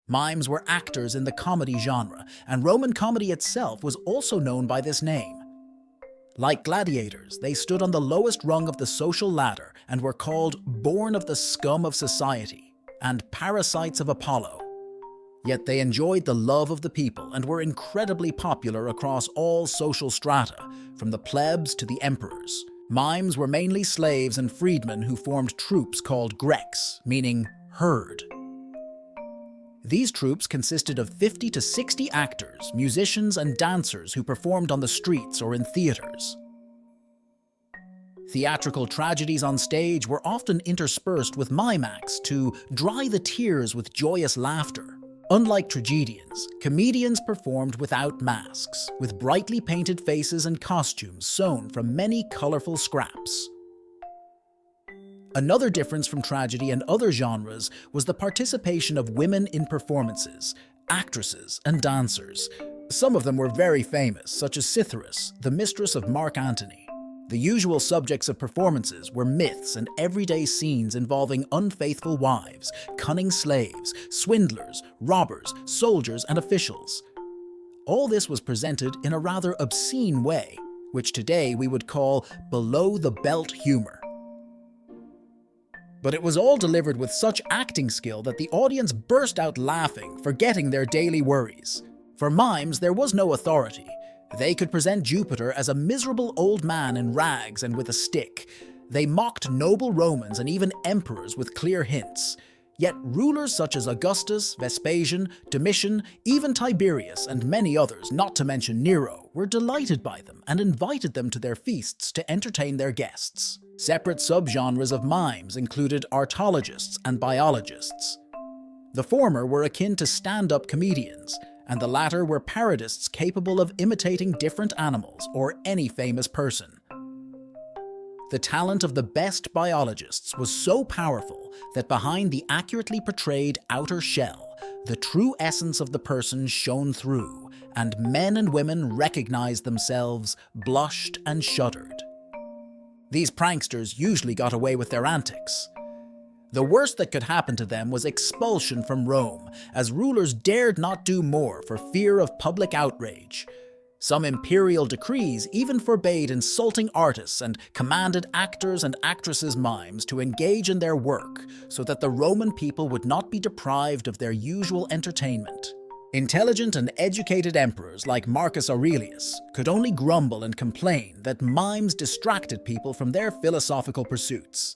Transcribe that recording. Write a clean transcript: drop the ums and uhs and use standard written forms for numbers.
Mimes were actors in the comedy genre, and Roman comedy itself was also known by this name. Like gladiators, they stood on the lowest rung of the social ladder and were called born of the scum of society and parasites of Apollo. Yet they enjoyed the love of the people and were incredibly popular across all social strata, from the plebs to the emperors. Mimes were mainly slaves and freedmen who formed troops called Grecs, meaning herd. These troops consisted of 50 to 60 actors, musicians, and dancers who performed on the streets or in theaters. Theatrical tragedies on stage were often interspersed with mime acts to dry the tears with joyous laughter. Unlike tragedians, comedians performed without masks, with brightly painted faces and costumes sewn from many colorful scraps. Another difference from tragedy and other genres was the participation of women in performances, actresses and dancers. Some of them were very famous, such as Cytheris, the mistress of Mark Antony. The usual subjects of performances were myths and everyday scenes involving unfaithful wives, cunning slaves, swindlers, robbers, soldiers, and officials. All this was presented in a rather obscene way, which today we would call below-the-belt humor. But it was all delivered with such acting skill that the audience burst out laughing, forgetting their daily worries. For mimes, there was no authority. They could present Jupiter as a miserable old man in rags and with a stick. They mocked noble Romans and even emperors with clear hints. Yet rulers such as Augustus, Vespasian, Domitian, even Tiberius, and many others, not to mention Nero, were delighted by them and invited them to their feasts to entertain their guests. Separate subgenres of mimes included artologists and biologists. The former were akin to stand-up comedians, and the latter were parodists capable of imitating different animals or any famous person. The talent of the best biologists was so powerful that behind the accurately portrayed outer shell, the true essence of the person shone through, and men and women recognized themselves, blushed, and shuddered. These pranksters usually got away with their antics. The worst that could happen to them was expulsion from Rome, as rulers dared not do more for fear of public outrage. Some imperial decrees even forbade insulting artists and commanded actors and actresses' mimes to engage in their work so that the Roman people would not be deprived of their usual entertainment. Intelligent and educated emperors like Marcus Aurelius could only grumble and complain that mimes distracted people from their philosophical pursuits.